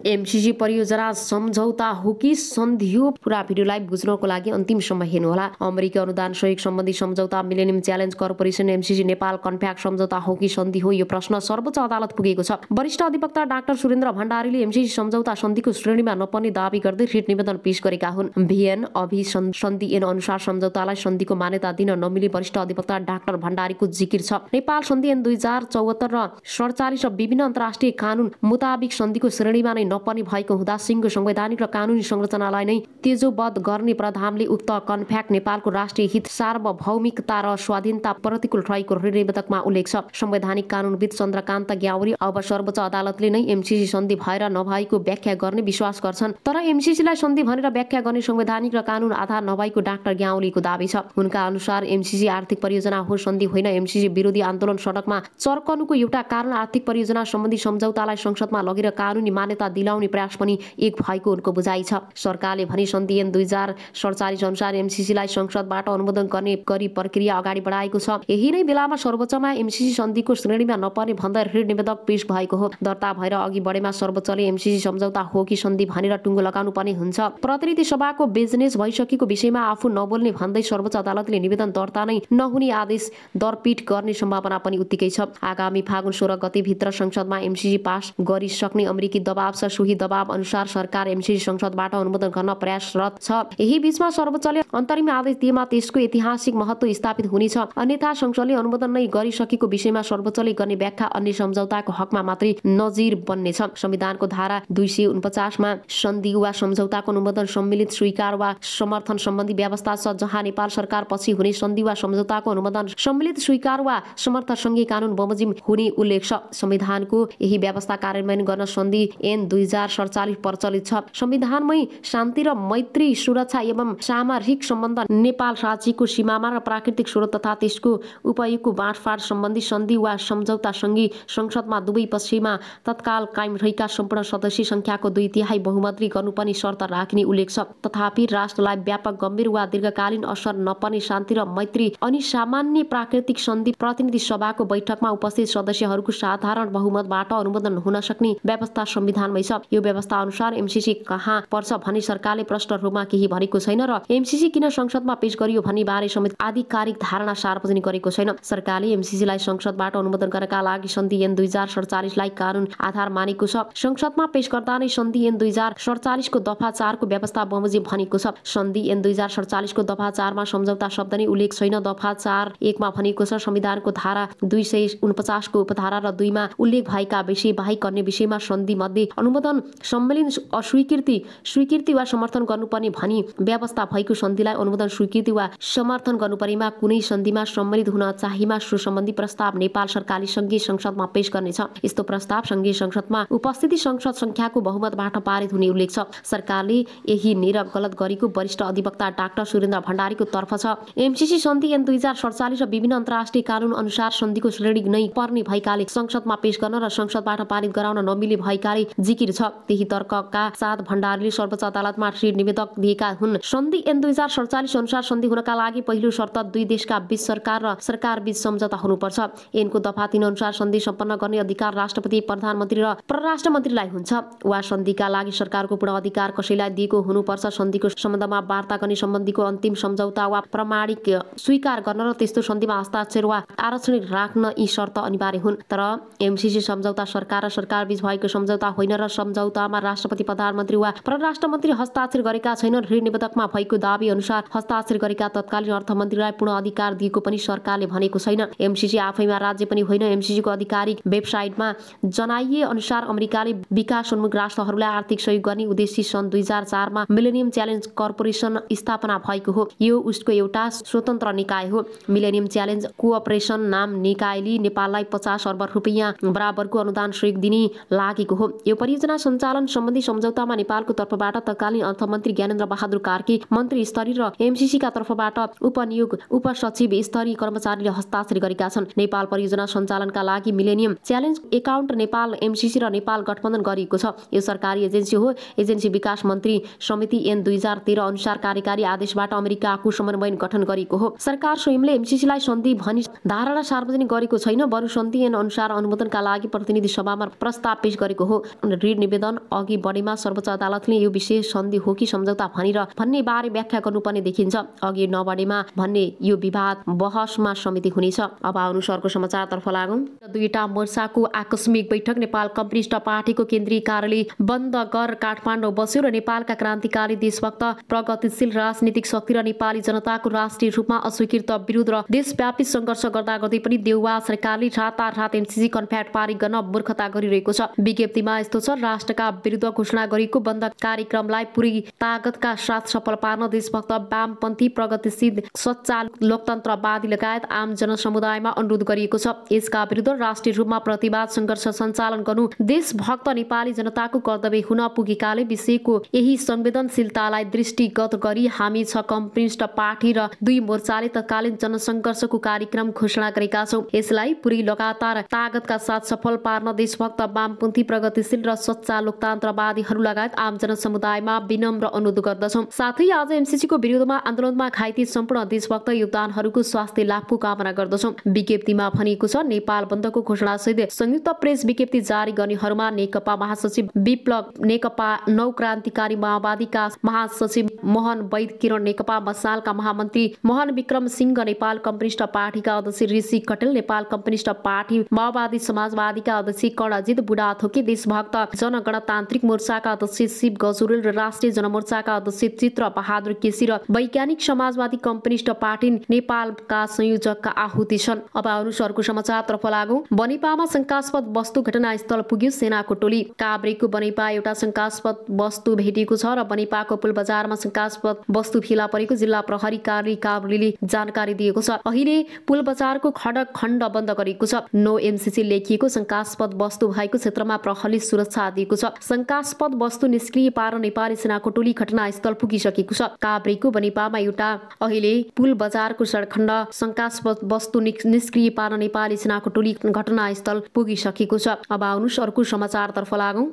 MCC परियोजना सम्झौता हो कि सन्धि हो? पुरा भिडियोलाई बुझ्नको लागि अन्तिमसम्म हेर्नुहोला। अमेरिकी अनुदान सहयोग सम्बन्धी सम्झौता, millennium challenge corporation, MCC, Nepal compact सम्झौता हो कि सन्धि हो? यो प्रश्न सर्वोच्च अदालत पुगेको छ। वरिष्ठ अधिवक्ता डाक्टर सुरेन्द्र भण्डारीले एमसीसी सम्झौता सन्धिको श्रेणीमा नपर्ने दावी गर्दै रिट निवेदन पेश गरेका हुन्। भिएन अभिसन्धि ऐन अनुसार सम्झौतालाई सन्धिको मान्यता दिन नमिले वरिष्ठ अधिवक्ता डाक्टर भण्डारीको जिकिर छ। नेपाल सन्धि ऐन 2074 र 47 र विभिन्न अन्तर्राष्ट्रिय कानून मुताबिक सन्धिको श्रेणीमा नै नपर्ने भएको हुँदा सिङ्गो संवैधानिक र कानूनी संरचनालाई नै तेजोबद्ध गर्ने प्रधानले उक्त कन्फ्याक्ट नेपालको राष्ट्रिय हित, सार्वभौमिकता र स्वाधीनता प्रतिकूल रहेको निवेदकमा उल्लेख छ। संवैधानिक कानूनविद चन्द्रकान्त ग्यावरी अब सर्वोच्च अदालतले नै एमसीसी सन्धि भएर नभएको व्याख्या गर्ने विश्वास गर्छन्। तर एमसीसीलाई सन्धि भनेर व्याख्या गर्ने संवैधानिक र कानून आधार नभएको डाक्टर ग्यावलीको दावी छ। उनका अनुसार एमसीसी आर्थिक परियोजना हो, सन्धि होइन। एमसीसी विरोधी आन्दोलन सडकमा चर्कनुको एउटा कारण आर्थिक परियोजना सम्बन्धी सम्झौतालाई संसदमा लगेर कानूनी मान्यता दिलाउने प्रयास पनि एक भएको उनको बुझाइ छ। सरकारले भने सन्धि ऐन 2047 अनुसार एमसीसीलाई संसदबाट अनुमोदन गर्ने गरी प्रक्रिया अगाडि बढाएको छ। यही नै बेलामा सर्वोच्चमा एमसीसी सन्धिको श्रेणीमा नपर्ने भन्दै रिट निवेदक पेश भएको हो। दर्ता भएर अघि बढेमा सर्वोच्चले एमसीसी सम्झौता हो कि सन्धि भनेर टुङ्गो लगाउनु पर्ने हुन्छ। प्रतिनिधि सभाको बिजनेस भइसकेको विषयमा आफू नबोल्ने भन्दै सर्वोच्च अदालतले निवेदन दर्ता नै नहुने आदेश दरपीठ गर्ने सम्भावना पनि उत्तिकै छ। आगामी फागुन 16 गतेभित्र संसदमा एमसीसी पास गरिसक्ने अमेरिकी दबाव छ। सोही दबाव अनुसार सरकार एमसीसी संसदबाट अनुमोदन गर्न प्रयासरत छ। यही बीचमा सर्वोच्चले अन्तरिम आदेश दिएमा त्यसको ऐतिहासिक महत्त्व स्थापित हुनेछ। अन्यथा संसदले अनुमोदन नै गरिसकेको विषयमा सर्वोच्चले गर्ने व्याख्या अन्य सम्झौताको हकमा मात्रै नजिर बन्नेछ। संविधानको धारा 249 मा सन्धि वा सम्झौताको अनुमोदन, सम्मिलित, स्वीकार वा समर्थन सम्बन्धी व्यवस्था छ, जहाँ नेपाल सरकार पछि हुने सन्धि वा सम्झौताको अनुमोदन, सम्मिलित, स्वीकार वा समर्थन सँगै कानून बमोजिम हुने उल्लेख छ। संविधानको यही व्यवस्था कार्यान्वयन गर्न सन्धि ऐन 2047 प्रचलित छ। संविधानमै शान्ति र मैत्री, सुरक्षा एवं सामरिक सम्बन्ध, नेपाल राज्यको सीमामा र प्राकृतिक स्रोत तथा त्यसको उपयोगको बाँडफाँड सम्बन्धी सन्धि वा सम्झौता सँगै संसदमा दुवै पक्षमा तत्काल कायम रहेका सम्पूर्ण सदस्य संख्याको 2/3 बहुमतले गर्नुपर्ने शर्त राख्ने उल्लेख छ। तथापि राष्ट्रलाई व्यापक, गम्भीर वा दीर्घकालीन असर नपर्ने शान्ति र मैत्री अनि सामान्य प्राकृतिक सन्धि प्रतिनिधि सभाको बैठकमा उपस्थित सदस्यहरूको साधारण बहुमतबाट अनुमोदन हुन सक्ने व्यवस्था संविधानमै छ। यो व्यवस्था अनुसार एमसीसी कहाँ पर्छ भने सरकारले प्रश्न रूपमा केही भनेको छैन र एमसीसी किन संसदमा पेश गरियो भन्ने बारे समेत आधिकारिक धारणा सार्वजनिक गरेको छैन। सरकारले एमसीसीलाई संसदबाट अनुमोदन गर्नका लागि सन्धि ऐन 2047 लाई कानून आधार मानेको छ। संसदमा पेश गर्दा नै सन्धि ऐन 2047 को दफा 4 को व्यवस्था बमोजिम भनेको छ। सन्धि ऐन 2047 को दफा 4 मा सम्झौता शब्द नै उल्लेख छैन। दफा 4 1 मा भनेको छ संविधानको धारा 249 को उपधारा र 2 मा उल्लेख भएका विषय बाहेक अन्य विषयमा सन्धि मध्ये अनुमोदन, सम्मेलन, स्वीकृति वा समर्थन गर्नुपर्ने भनी व्यवस्था भएको सन्धिलाई अनुमोदन, स्वीकृति वा समर्थन गर्नुपर्नेमा कुनै सन्धिमा सम्मिलित हुन चाहिएमा सो सम्बन्धी प्रस्ताव नेपाल सरकारले संघीय संसदमा पेश गर्नेछ। यस्तो प्रस्ताव संघीय संसदमा उपस्थित संसद संख्याको बहुमतबाट पारित हुने उल्लेख छ। सरकारले यही निर गलत गरेको वरिष्ठ अधिवक्ता डाक्टर सुरेन्द्र भण्डारीको तर्फ छ। एमसीसी सन्धि ऐन 2047 र विभिन्न अन्तर्राष्ट्रिय कानून अनुसार सन्धिको श्रेणी नै पर्ने भएकाले संसदमा पेश गर्न र संसदबाट पारित गराउन नमिले भएकाले जिकिर छ। त्यही तर्कका साथ भण्डारीले सर्वोच्च अदालतमा रिट निवेदक दिएका हुन्। सन्धि ऐन 2047 अनुसार सन्धि हुनका लागि पहिलो शर्त दुई देशका बीच सरकार र सरकार बीच सम्झौता हुनुपर्छ। ऐनको दफा 3 अनुसार सन्धि सम्पन्न गर्ने अधिकार राष्ट्रपति, प्रधानमन्त्री र परराष्ट्र मन्त्रीलाई हुन्छ वा सन्धिका लागि सरकारको पूर्ण अधिकार कसैलाई दिएको हुनुपर्छ। सन्धिको सम्बन्धमा वार्ता गर्ने सम्बन्धीको अन्तिम सम्झौता वा प्रमाणिक स्वीकार गर्न र त्यस्तो सन्धिमा हस्ताक्षर वा आरक्षण राख्न यी शर्त अनिवार्य हुन्। तर एमसीसी सम्झौता सरकार र सरकार बीच भएको सम्झौता होइन र सम्झौतामा राष्ट्रपति, प्रधानमन्त्री वा परराष्ट्र मन्त्री हस्ताक्षर गरेका छैनन्। रिट निवेदकमा भएको दावी अनुसार हस्ताक्षर गरेका तत्कालीन अर्थमन्त्रीलाई पूर्ण अधिकार दिएको पनि सरकारले भनेको छैन। एमसीसी आफैमा राज्य पनि होइन। एमसीसीको आधिकारिक वेबसाइटमा जनाइए अनुसार अमेरिकाले विकासोन्मुख राष्ट्रहरूलाई आर्थिक सहयोग गर्ने उद्देश्य सन् 2004 मा मिलेनियम च्यालेन्ज कर्पोरेसन स्थापना भएको हो। यो उसको एउटा स्वतन्त्र निकाय हो। मिलेनियम च्यालेन्ज कोअपरेसन नाम निकायले नेपाललाई 50 अर्ब रुपैयाँ बराबरको अनुदान सहयोग दिने लागेको हो। यो परियोजना सञ्चालन सम्बन्धी सम्झौतामा नेपालको तर्फबाट तत्कालीन अर्थमन्त्री ज्ञानेन्द्र बहादुर कार्की, मन्त्री स्तरीय र एमसीसीका तर्फबाट उपनियोग उपसचिव स्तरीय कर्मचारीले हस्ताक्षर गरेका छन्। नेपाल परियोजना सञ्चालनका लागि millennium challenge account Nepal, MCC र नेपाल गठबन्धन गरिएको छ। यो सरकारी एजेन्सी हो। एजेन्सी विकास मन्त्री समिति ऐन 2013 अनुसार कार्यकारी आदेशबाट अमेरिकाको समन्वयन गठन गरिएको हो। सरकार स्वयंले एमसीसीलाई सन्धि भनी धारणा सार्वजनिक गरेको छैन, बरु सन्धि ऐन अनुसार अनुमोदनका लागि प्रतिनिधि सभामा प्रस्ताव पेश गरेको हो। रिट निवेदन अघि बढेमा सर्वोच्च अदालतले यो विशेष सन्धि हो कि सम्झौता भन्ने बारे व्याख्या गर्नुपर्ने देखिन्छ। अघि नबढेमा भन्ने यो विवाद बहसमा समिति हुनेछ। अब आउनुहोस् अर्को समाचारतर्फ लागौं। दुईटा मोर्चाको आकस्मिक बैठक। नेपाल कम्युनिस्ट पार्टीको केन्द्रीय कार्यालय बन्द गर काठमाडौँ बस्यो र नेपालका क्रान्तिकारी देशभक्त प्रगतिशील राजनीतिक शक्ति र नेपाली जनताको राष्ट्रिय रूपमा अस्वीकृत विरुद्ध र देशव्यापी सङ्घर्ष गर्दा गर्दै पनि देउवा सरकारले रातारात एमसीसी कन्फ्याक्ट पारित गर्न मूर्खता गरिरहेको छ। विज्ञप्तिमा यस्तो छ, राष्ट्रका विरुद्ध घोषणा गरेको बन्द कार्यक्रमलाई पुरै तागतका साथ सफल पार्न देशभक्त वामपन्थी प्रगतिशील सच्चा लोकतन्त्रवादी लगायत आम जनसमुदायमा अनुरोध गरिएको छ। यसका विरुद्ध राष्ट्रिय रूपमा प्रतिवाद सङ्घर्ष सञ्चालन गर्नु देशभक्त नेपाली जनताको कर्तव्य हुन पुगेकाले विषयको यही संवेदनशीलतालाई दृष्टिगत गरी हामी 6 कम्युनिस्ट पार्टी र 2 मोर्चाले तत्कालीन जनसङ्घर्षको कार्यक्रम घोषणा गरेका छौँ। यसलाई पुरै लगातार तागतका साथ सफल पार्न देशभक्त वामपन्थी प्रगतिशील र सच्चा लोकतन्त्रवादीहरू लगायत आम जनसमुदायमा विनम्र अनुरोध गर्दछौँ। साथै आज एमसीसीको विरोधमा आन्दोलनमा घाइते सम्पूर्ण देशभक्त योगदानहरूको स्वास्थ्य लाभको कामना गर्दछौँ। विज्ञप्तिमा भनिएको छ, नेपाल बन्दको घोषणासहित संयुक्त प्रेस विज्ञप्ति जारी गर्नेहरूमा नेकपा महासचिव विप्लव, नेकपा नौ क्रान्तिकारी माओवादीका महासचिव मोहन वैद, किरण नेकपा मसालका महामन्त्री मोहन विक्रम सिंह, नेपाल कम्युनिस्ट पार्टीका अध्यक्ष ऋषि कटेल, नेपाल कम्युनिस्ट पार्टी माओवादी समाजवादीका अध्यक्ष कर्णजित बुढाथोकी, देशभक्त जनगणतान्त्रिक मोर्चाका अध्यक्ष शिव गजुरेल र राष्ट्रिय जनमोर्चाका अध्यक्ष चित्र बहादुर केसी र वैज्ञानिक समाजवादी कम्युनिस्ट पार्टी नेपालका संयोजकका आहुति छन्। अब आउनुहोस् अर्को समाचारतर्फ लागौं। बनेपामा शंकास्पद वस्तु घटनास्थल पुग्यो सेनाको टोली। काभ्रेको बनेपा एउटा शंकास्पद वस्तु भेटिएको छ र बनेपाको पुल बजारमा शंकास्पद वस्तु फेला परेको जिल्ला प्रहरी कार्यालय काभ्रेले जानकारी दिएको छ। अहिले पुल बजारको खडक खण्ड बन्द गरिएको छ। नो एमसीसी लेखिएको शंकास्पद वस्तु भएको क्षेत्रमा प्रहरीले सुरक्षा दिएको छ। शंकास्पद वस्तु निष्क्रिय पार्न नेपाली सेनाको टोली घटनास्थल पुगिसकेको छ। काभ्रेको बनेपामा एउटा अहिले पुल बजारको सडकखण्ड शंकास्पद वस्तु निष्क्रिय पार्न नेपाली सेनाको टोली घटनास्थल पुगिसकेको छ। अब आउनुहोस् अर्को समाचारतर्फ लागौं।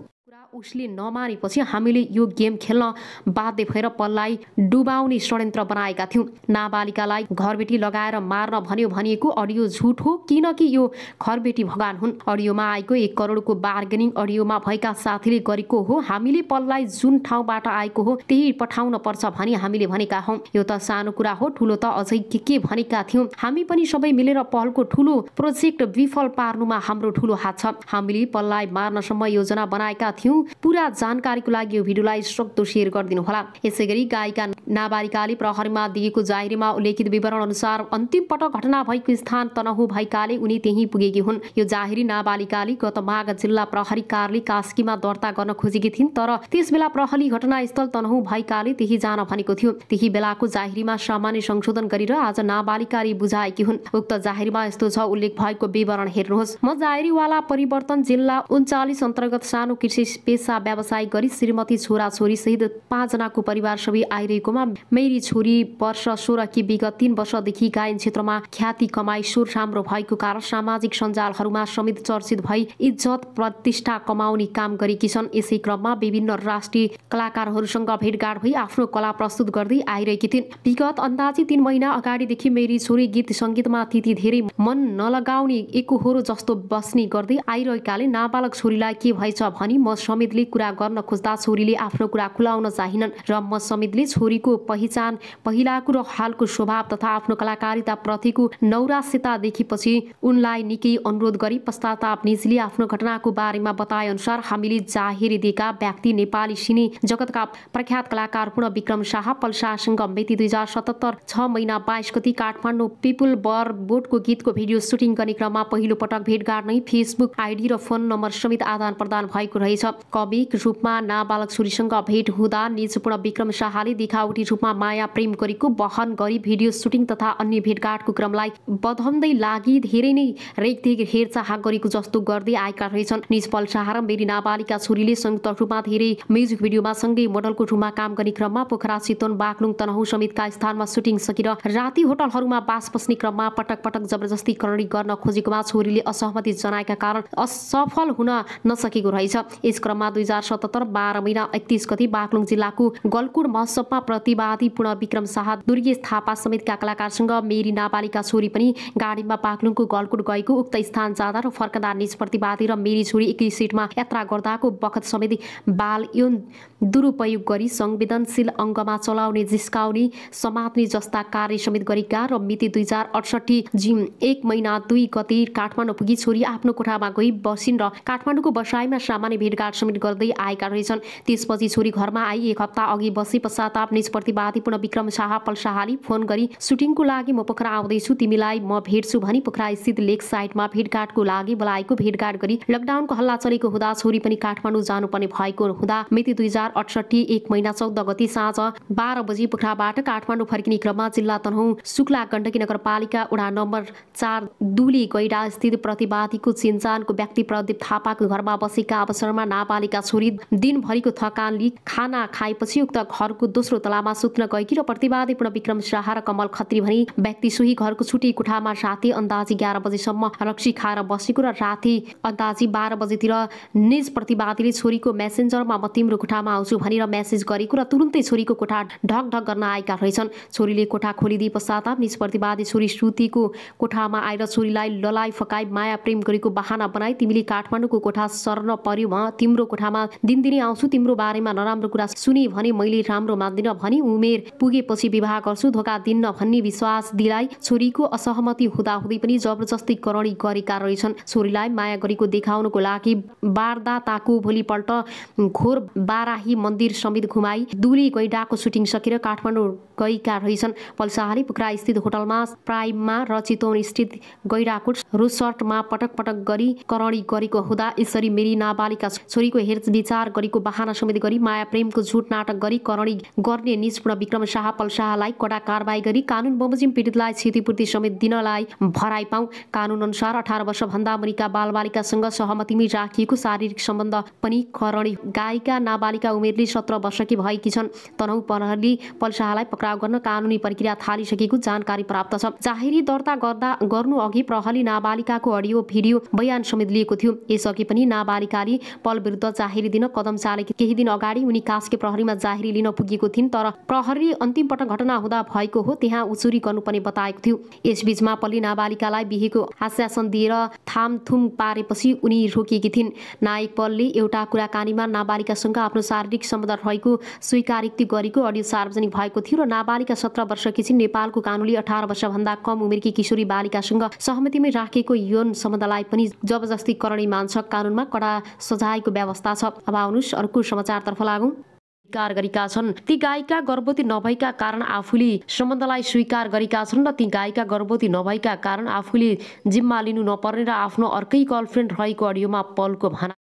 उसले नमानेपछि हामीले यो गेम खेल्न बाध्य भएर पललाई डुबाउने षड्यन्त्र बनाएका थियौं। नाबालिकालाई घरबेटी लगाएर मार्न भन्यो भनिएको अडियो झुट हो, किनकि यो घरबेटी भगवान हुन्। अडियोमा आएको 1 करोडको बार्गेनिङ अडियोमा भएका साथीले गरेको हो। हामीले पललाई जुन ठाउँबाट आएको हो त्यही पठाउन पर्छ भनी हामीले भनेका हौं। यो त सानो कुरा हो, ठुलो त अझै के भनेका थियौं। हामी पनि सबै मिलेर पहलको ठुलो प्रोजेक्ट विफल पार्नुमा हाम्रो ठुलो हात छ। हामीले पललाई मार्नसम्म योजना बनाएका थियौं। पूरा जानकारीको लागि यो भिडियोलाई सक्दो शेयर गरिदिनु होला। यसैगरी गायिका नाबालिकाले प्रहरीमा दिएको जाहेरीमा उल्लेखित विवरण अनुसार अन्तिम पटक घटना भएको स्थान तनहुँ भएकाले उनी त्यही पुगेकी हुन्। यो जाहेरी नाबालिकाले गत माघ जिल्ला प्रहरी कार्यालय कास्कीमा दर्ता गर्न खोजेकी थिइन्, तर त्यसबेला प्रहरी घटनास्थल तनहुँ भएकाले त्यही जान भनेको थियो। त्यही बेलाको जाहेरीमा सामान्य संशोधन गरेर आज नाबालिकाले बुझाएकी हुन्। उक्त जाहेरीमा यस्तो छ, उल्लेख भएको विवरण हेर्नुहोस्। म जाहेरीवाला परिवर्तन जिल्ला 39 अन्तर्गत सानो कृषि पेसा व्यवसाय गरी श्रीमती छोरा छोरी सहित 5 जनाको परिवार सबै आइरहेकोमा मेरी छोरी वर्ष 16 कि विगत 3 वर्षदेखि गायन क्षेत्रमा ख्याति कमाई सुर राम्रो भएको कारण सामाजिक सञ्जालहरूमा समेत चर्चित भई इज्जत प्रतिष्ठा कमाउने काम गरेकी छन्। यसै क्रममा विभिन्न राष्ट्रिय कलाकारहरूसँग भेटघाट भई आफ्नो कला प्रस्तुत गर्दै आइरहेकी थिइन्। विगत अन्दाजी 3 महिना अगाडिदेखि मेरी छोरी गीत सङ्गीतमा त्यति धेरै मन नलगाउने एकोहोरो जस्तो बस्ने गर्दै आइरहेकाले नाबालक छोरीलाई के भएछ भनी म समेतले कुरा गर्न खोज्दा छोरीले आफ्नो कुरा खुलाउन चाहिनन् र म समेतले छोरीको पहिचान, पहिलाको र हालको स्वभाव तथा आफ्नो कलाकारिता प्रतिको नौराश्यता देखेपछि उनलाई निकै अनुरोध गरी पश्चाताप निजले आफ्नो घटनाको बारेमा बताए अनुसार हामीले जाहेरी दिएका व्यक्ति नेपाली सिने जगतका प्रख्यात कलाकार पूर्ण विक्रम शाह पल्सासँग मिति 2077 6 महिना 22 गति काठमाडौँ पिपुल बर बोटको गीतको भिडियो सुटिङ गर्ने क्रममा पहिलो पटक भेटघाट नै फेसबुक आइडी र फोन नम्बर समेत आदान प्रदान भएको रहेछ। कविक रूपमा नाबालक छोरीसँग भेट हुँदा निजपूर्ण विक्रम शाहले देखावटी रूपमा माया प्रेम गरेको बहन गरी भिडियो सुटिङ तथा अन्य भेटघाटको क्रमलाई बधाउँदै लागि धेरै नै रेखदेख हेरचाह गरेको जस्तो गर्दै आएका रहेछन्। निजपल शाह र मेरी नाबालिका छोरीले संयुक्त रूपमा धेरै म्युजिक भिडियोमा सँगै मोडलको रूपमा काम गर्ने क्रममा पोखरा, चितवन, बागलुङ, तनहुँ समेतका स्थानमा सुटिङ सकेर राति होटलहरूमा बास बस्ने क्रममा पटक पटक जबरजस्ती करणी गर्न खोजेकोमा छोरीले असहमति जनाएका कारण असफल हुन नसकेको रहेछ। यस क्रममा क्रममा 2077 12 महिना 31 गते बागलुङ जिल्लाको गलकुट महोत्सवमा प्रतिवादी पूर्ण विक्रम शाह, दुर्गेश थापा समेतका कलाकारसँग मेरी नाबालिका छोरी पनि गाडीमा बागलुङको गलकुट गएको। उक्त स्थान जाँदा र फर्कँदा निज प्रतिवादी र मेरी छोरी एकै सिटमा यात्रा गर्दाको बखत समेत बाल यौन दुरुपयोग गरी संवेदनशील अङ्गमा चलाउने, जिस्काउने, समात्ने जस्ता कार्य समेत गरेका र मिति 2068 जिम 1 महिना 2 गते काठमाडौँ पुगी छोरी आफ्नो कोठामा गई बसिन् र काठमाडौँको बसाइमा सामान्य भेटघाट समेत गर्दै आएका रहेछन्। त्यसपछि छोरी घरमा आई 1 हप्ता अघि बसे पश्चाताप निज प्रतिवादी पूर्ण विक्रम शाह पल्साहाली फोन गरी सुटिङको लागि म पोखरा आउँदैछु, तिमीलाई म भेट्छु भनी पोखरा स्थित लेक साइडमा भेटघाटको लागि बोलाएको। भेटघाट गरी लकडाउनको हल्ला चलेको हुँदा छोरी पनि काठमाडौँ जानुपर्ने भएको हुँदा मिति 2068 1 महिना 14 गते साँझ 12 बजी पोखराबाट काठमाडौँ फर्किने क्रममा जिल्ला तनहुँ शुक्ला गण्डकी नगरपालिका वडा नम्बर 4 दुली गैडा स्थित प्रतिवादीको चिन्जानको व्यक्ति प्रदीप थापाको घरमा बसेका अवसरमा नाबालिका छोरी दिनभरिको थकानले खाना खाएपछि उक्त घरको दोस्रो तलामा सुत्न गएकी र प्रतिवादी पूर्ण विक्रम शाह र कमल खत्री भनी व्यक्ति सोही घरको छुट्टी कोठामा राति अन्दाजी 11 बजेसम्म रक्सी खाएर बसेको र राति अन्दाजी 12 बजेतिर निज प्रतिवादीले छोरीको मेसेन्जरमा म तिम्रो कोठामा आउँछु भनेर मेसेज गरेको र तुरुन्तै छोरीको कोठा ढकढक गर्न आएका रहेछन्। छोरीले कोठा खोलिदिए पश्चात निज प्रतिवादी छोरी श्रुतिको कोठामा आएर छोरीलाई ललाई फकाई माया प्रेम गरेको बहाना बनाई तिमीले काठमाडौँको कोठा सर्न पर्यो, म तिम्रो कोठामा दिनदिनै आउँछु, तिम्रो बारेमा नराम्रो कुरा सुने भने मैले राम्रो मान्दिनँ भनी उमेर पुगेपछि विवाह गर्छु धोका दिन्न भन्ने विश्वास दिलाई छोरीको असहमति हुँदाहुँदै पनि जबरजस्ती करणी गरेका रहेछन्। छोरीलाई माया गरेको देखाउनको लागि वारदाताको भोलिपल्ट घोर बाराही मन्दिर समेत घुमाई दुली गैडाको सुटिङ सकेर काठमाडौँ गएका रहेछन्। पल्साहाली पोखरा स्थित होटलमा प्राइममा र चितवन स्थित गैडाकोट रिसोर्टमा पटक पटक गरी करणी गरेको हुँदा यसरी मेरी नाबालिका छोरीको हेरविचार गरेको बहाना समेत गरी माया प्रेमको झुट नाटक गरी करणी गर्ने निज पूर्ण विक्रम शाह पल्साहालाई कडा कारबाही गरी कानुन बमोजिम पीडितलाई क्षतिपूर्ति समेत दिनलाई भराइ पाऊ। कानुन अनुसार 18 वर्षभन्दा मुनिका बालबालिकासँग सहमतिमै राखिएको शारीरिक सम्बन्ध पनि करणी। गायिका नाबालिका उमेरले 17 वर्षकी भएकी छन्। तनहुँ प्रहरीले पल्साहालाई पक्राउ गर्न कानुनी प्रक्रिया थालिसकेको जानकारी प्राप्त छ। जाहेरी दर्ता गर्नु अघि प्रहरीले नाबालिकाको अडियो भिडियो बयान समेत लिएको थियो। यसअघि पनि नाबालिकाले पल विरुद्ध जाहेरी दिन कदम चालेकी। केही दिन अगाडि उनी कास्के प्रहरीमा जाहेरी लिन पुगेको थिइन्, तर प्रहरीले अन्तिम पटक घटना हुँदा भएको हो त्यहाँ उचुरी गर्नुपर्ने बताएको थियो। यसबीचमा पल्ली नाबालिकालाई बिहेको आश्वासन दिएर थामथुम पारेपछि उनी रोकिएकी थिइन्। नायक पलले एउटा कुराकानीमा नाबालिकासँग आफ्नो शारीरिक सम्बन्ध रहेको स्वीकारोक्ति गरेको अडियो सार्वजनिक भएको थियो र नाबालिका 17 वर्षकी छिन्। नेपालको कानुनले 18 वर्षभन्दा कम उमेरकी किशोरी बालिकासँग सहमतिमै राखेको यौन सम्बन्धलाई पनि जबरजस्ती करणी मान्छ। कानुनमा कडा सजायको व्यवस्था छ। अब आउनुहोस् अर्को समाचारतर्फ लागौँ। स्वीकार गरेका छन्। ती गायिका गर्भवती नभएका कारण आफूले सम्बन्धलाई स्वीकार गरेका छन् र ती गायिका गर्भवती नभएका कारण आफूले जिम्मा लिनु नपर्ने र आफ्नो अर्कै गर्लफ्रेन्ड रहेको अडियोमा पलको भनाइ